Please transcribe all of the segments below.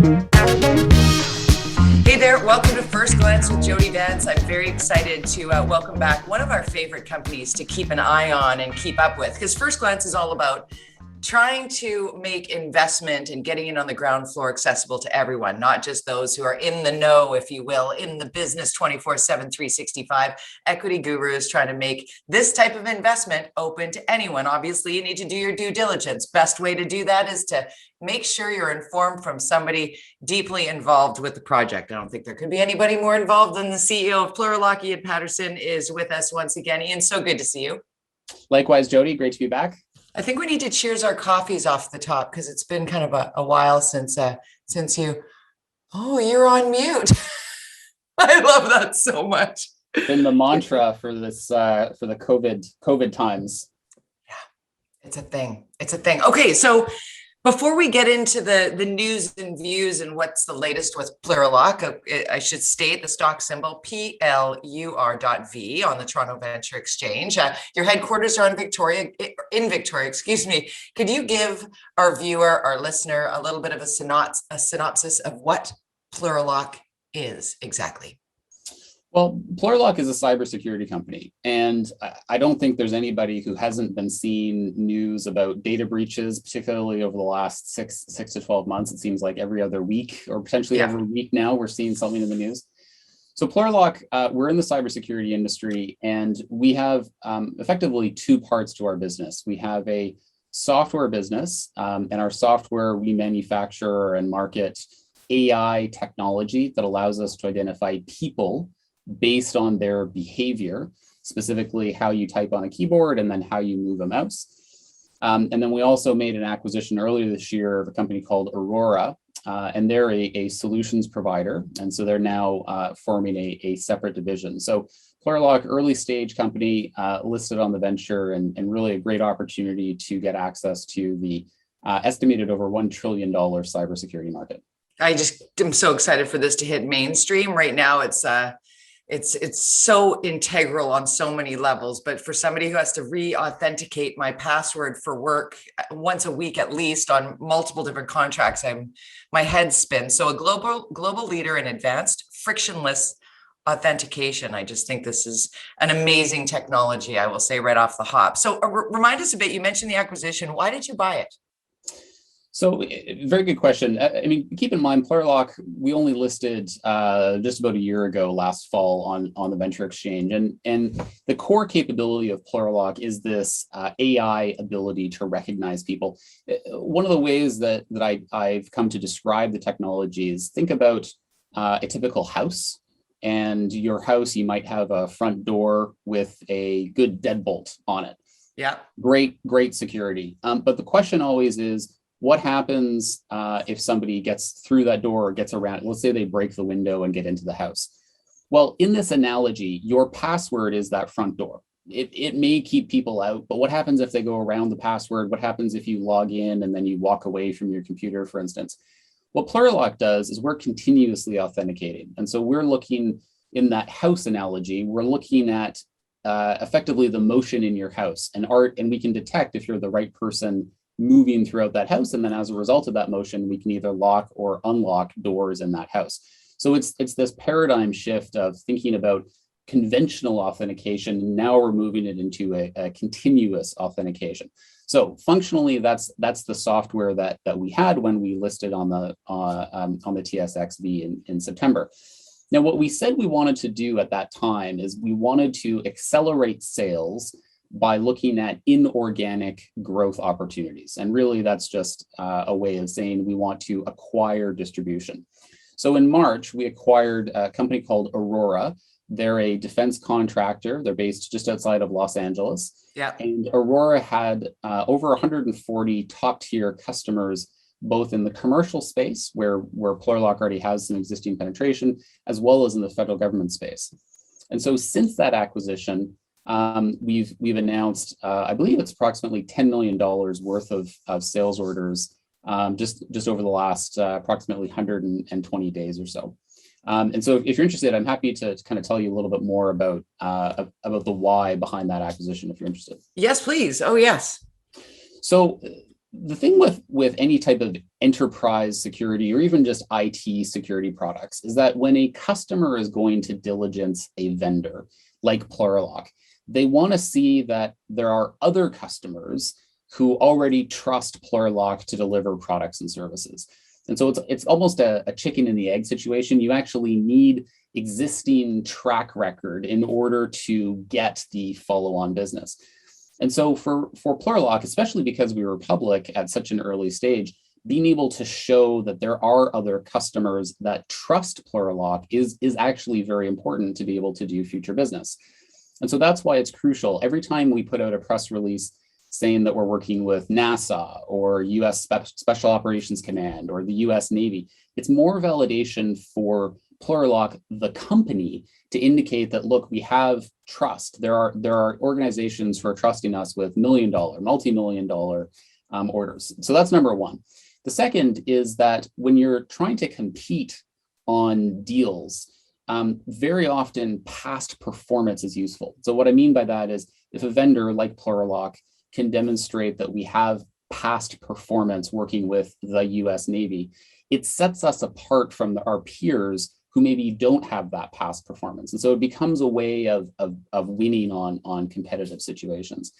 Hey there, welcome to First Glance with Jody Vance. I'm very excited to welcome back one of our favorite companies to keep an eye on and keep up with, because First Glance is all about trying to make investment and getting in on the ground floor accessible to everyone, not just those who are in the know, if you will, in the business 24/7, 365. EQUITY.GURU is trying to make this type of investment open to anyone. Obviously, you need to do your due diligence. Best way to do that is to make sure you're informed from somebody deeply involved with the project. I don't think there could be anybody more involved than the CEO of Plurilock. Ian Paterson is with us once again. Ian, so good to see you. Likewise, Jody, great to be back. I think we need to cheers our coffees off the top, because it's been kind of a while since you're on mute. I love that so much. Been the mantra for this for the COVID times. Yeah, it's a thing. It's a thing. Okay, so before we get into the news and views and what's the latest with Plurilock, I should state the stock symbol PLUR.V on the Toronto Venture Exchange. Your headquarters are in Victoria. Excuse me. Could you give our viewer, our listener, a little bit of a synopsis of what Plurilock is exactly? Well, Plurilock is a cybersecurity company, and I don't think there's anybody who hasn't been seeing news about data breaches, particularly over the last six to 12 months. It seems like every other week, or potentially every week now, we're seeing something in the news. So Plurilock, we're in the cybersecurity industry, and we have effectively two parts to our business. We have a software business, and our software, we manufacture and market AI technology that allows us to identify people based on their behavior, specifically how you type on a keyboard and then how you move a mouse. And then we also made an acquisition earlier this year of a company called Aurora, and they're a solutions provider. And so they're now forming a separate division. So Plurilock, early stage company, listed on the venture, and really a great opportunity to get access to the estimated over $1 trillion cybersecurity market. I am so excited for this to hit mainstream. Right now, it's so integral on so many levels, but for somebody who has to re-authenticate my password for work once a week at least on multiple different contracts, my head spins. So a global leader in advanced frictionless authentication. I just think this is an amazing technology, I will say right off the hop. So remind us a bit, you mentioned the acquisition. Why did you buy it? So very good question. I mean, keep in mind, Plurilock, we only listed just about a year ago, last fall, on the Venture Exchange. And the core capability of Plurilock is this AI ability to recognize people. One of the ways that I've come to describe the technology is, think about a typical house. And your house, you might have a front door with a good deadbolt on it. Yeah. Great security. But the question always is, what happens if somebody gets through that door or gets around it? Let's say they break the window and get into the house. Well, in this analogy, your password is that front door. It may keep people out, but what happens if they go around the password? What happens if you log in and then you walk away from your computer, for instance? What Plurilock does is we're continuously authenticating. And so we're looking, in that house analogy, we're looking at effectively the motion in your house and we can detect if you're the right person moving throughout that house. And then as a result of that motion, we can either lock or unlock doors in that house. So it's this paradigm shift of thinking about conventional authentication. Now we're moving it into a continuous authentication. So functionally, that's the software that we had when we listed on the TSXV in September. Now, what we said we wanted to do at that time is we wanted to accelerate sales by looking at inorganic growth opportunities. And really, that's just a way of saying we want to acquire distribution. So in March, we acquired a company called Aurora. They're a defense contractor. They're based just outside of Los Angeles. Yeah. And Aurora had over 140 top-tier customers, both in the commercial space, where Plurilock already has some existing penetration, as well as in the federal government space. And so since that acquisition, we've announced, I believe it's approximately $10 million worth of sales orders just over the last approximately 120 days or so. And so if you're interested, I'm happy to kind of tell you a little bit more about the why behind that acquisition, if you're interested. Yes, please. Oh, yes. So the thing with any type of enterprise security or even just IT security products is that when a customer is going to diligence a vendor like Plurilock, they want to see that there are other customers who already trust Plurilock to deliver products and services. And so it's almost a chicken and the egg situation. You actually need existing track record in order to get the follow-on business. And so for Plurilock, especially because we were public at such an early stage, being able to show that there are other customers that trust Plurilock is actually very important to be able to do future business. And so that's why it's crucial. Every time we put out a press release saying that we're working with NASA or US Special Operations Command or the US Navy, it's more validation for Plurilock, the company, to indicate that, look, we have trust. There are organizations who are trusting us with $1 million, multi-million-dollar orders. So that's number one. The second is that when you're trying to compete on deals, very often past performance is useful. So what I mean by that is if a vendor like Plurilock can demonstrate that we have past performance working with the US Navy, it sets us apart from our peers who maybe don't have that past performance. And so it becomes a way of winning on competitive situations.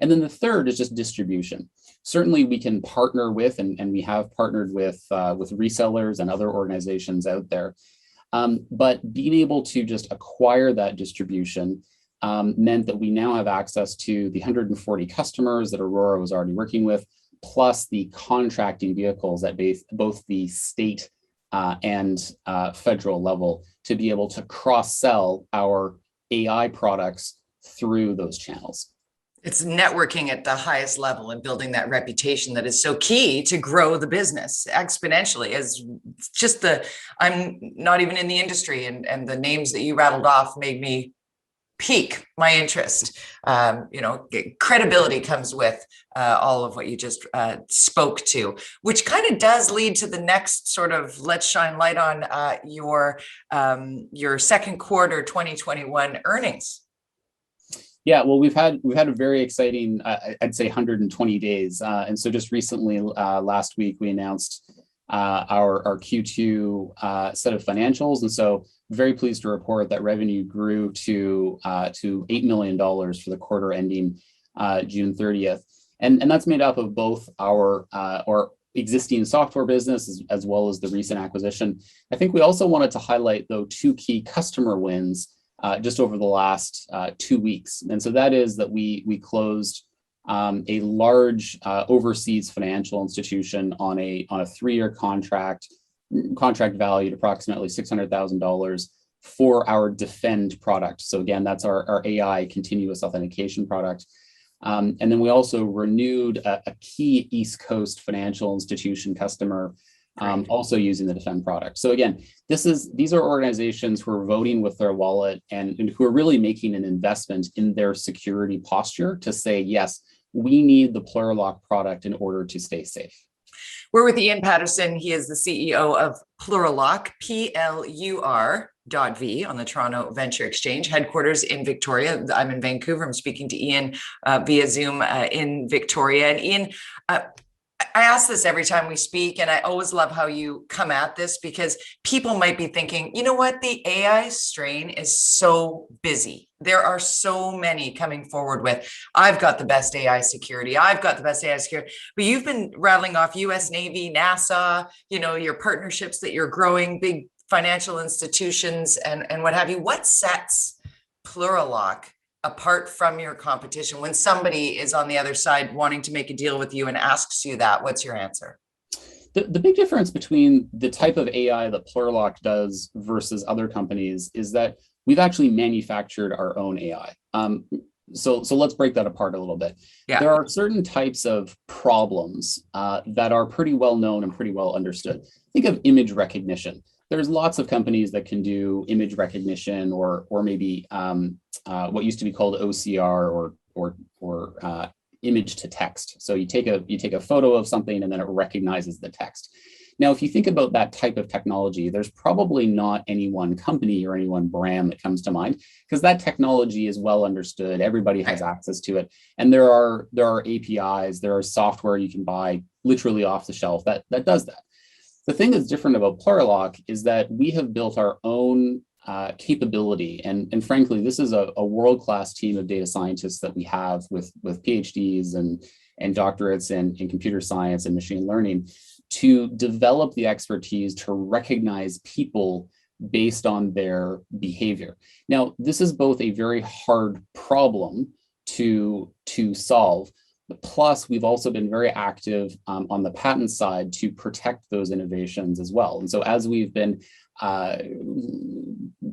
And then the third is just distribution. Certainly we can partner with, and we have partnered with resellers and other organizations out there. But being able to just acquire that distribution meant that we now have access to the 140 customers that Aurora was already working with, plus the contracting vehicles at both the state and federal level to be able to cross-sell our AI products through those channels. It's networking at the highest level and building that reputation that is so key to grow the business exponentially. As just I'm not even in the industry, and the names that you rattled off made me pique my interest. Credibility comes with all of what you just spoke to, which kind of does lead to the next sort of, let's shine light on your second quarter 2021 earnings. Yeah, well, we've had a very exciting, I'd say 120 days. And so just recently, last week, we announced our Q2 set of financials. And so very pleased to report that revenue grew to $8 million for the quarter ending June 30th. And that's made up of both our existing software business as well as the recent acquisition. I think we also wanted to highlight, though, two key customer wins just over the last 2 weeks. And so that is that we closed a large overseas financial institution on a 3-year contract valued approximately $600,000 for our Defend product. So again, that's our AI continuous authentication product. And then we also renewed a key East Coast financial institution customer also using the Defend product. So again, these are organizations who are voting with their wallet and who are really making an investment in their security posture to say, yes, we need the Plurilock product in order to stay safe. We're with Ian Paterson. He is the CEO of Plurilock, PLUR.V on the Toronto Venture Exchange, headquarters in Victoria. I'm in Vancouver. I'm speaking to Ian via Zoom in Victoria. And Ian, I ask this every time we speak, and I always love how you come at this, because people might be thinking, you know what, the AI strain is so busy. There are so many coming forward with, I've got the best AI security. I've got the best AI security. But you've been rattling off US Navy, NASA, your partnerships that you're growing, big financial institutions and what have you. What sets Plurilock apart from your competition when somebody is on the other side wanting to make a deal with you and asks you that? What's your answer? The big difference between the type of AI that Plurilock does versus other companies is that we've actually manufactured our own AI. So let's break that apart a little bit. Yeah. There are certain types of problems that are pretty well known and pretty well understood. Think of image recognition. There's lots of companies that can do image recognition or maybe what used to be called OCR or image to text. So you take a photo of something and then it recognizes the text. Now, if you think about that type of technology, there's probably not any one company or any one brand that comes to mind, because that technology is well understood. Everybody has access to it. And there are APIs, there are software you can buy literally off the shelf that does that. The thing that's different about Plurilock is that we have built our own capability. And frankly, this is a world-class team of data scientists that we have with PhDs and doctorates in computer science and machine learning to develop the expertise to recognize people based on their behavior. Now, this is both a very hard problem to solve, plus we've also been very active on the patent side to protect those innovations as well. And so as we've been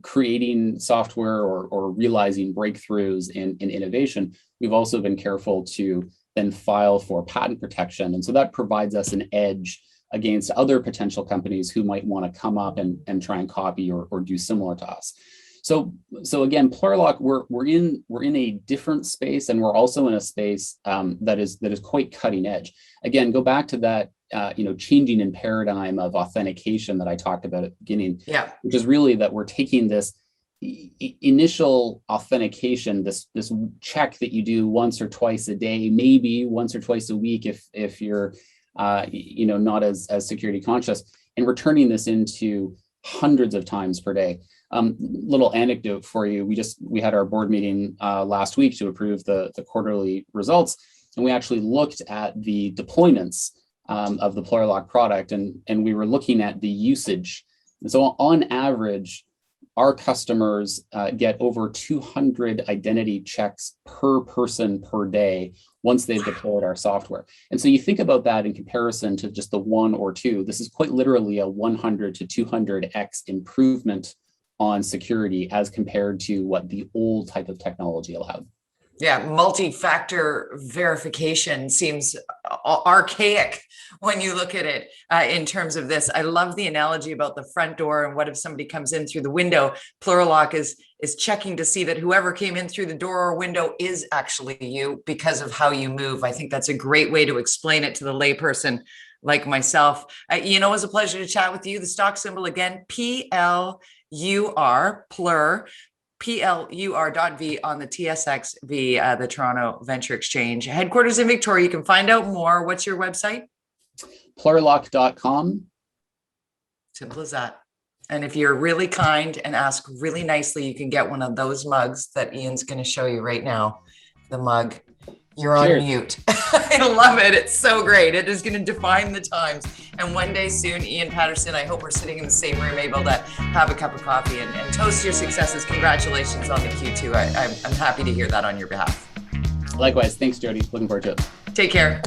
creating software or realizing breakthroughs in innovation, we've also been careful to then file for patent protection. And so that provides us an edge against other potential companies who might want to come up and try and copy or do similar to us. So again, Plurilock, we're in a different space, and we're also in a space that is quite cutting edge. Again, go back to that changing in paradigm of authentication that I talked about at the beginning, which is really that we're taking this initial authentication, this check that you do once or twice a day, maybe once or twice a week if you're not as security conscious, and we're turning this into hundreds of times per day. Little anecdote for you: we had our board meeting last week to approve the quarterly results, and we actually looked at the deployments of the Plurilock product, and we were looking at the usage. And so on average, our customers get over 200 identity checks per person per day once they've deployed our software. And so you think about that in comparison to just the one or two, this is quite literally a 100 to 200x improvement on security as compared to what the old type of technology allowed. Yeah, multi-factor verification seems archaic when you look at it in terms of this. I love the analogy about the front door, and what if somebody comes in through the window? Plurilock is checking to see that whoever came in through the door or window is actually you because of how you move. I think that's a great way to explain it to the layperson like myself. It was a pleasure to chat with you. The stock symbol again, PLUR, PLUR. PLUR.V on the TSXV, the Toronto Venture Exchange. Headquarters in Victoria. You can find out more. What's your website? Plurilock.com. Simple as that. And if you're really kind and ask really nicely, you can get one of those mugs that Ian's going to show you right now. The mug. You're on mute. I love it. It's so great. It is going to define the times. And one day soon, Ian Paterson, I hope we're sitting in the same room, able to have a cup of coffee and toast your successes. Congratulations on the Q2. I'm happy to hear that on your behalf. Likewise. Thanks, Jody. Looking forward to it. Take care.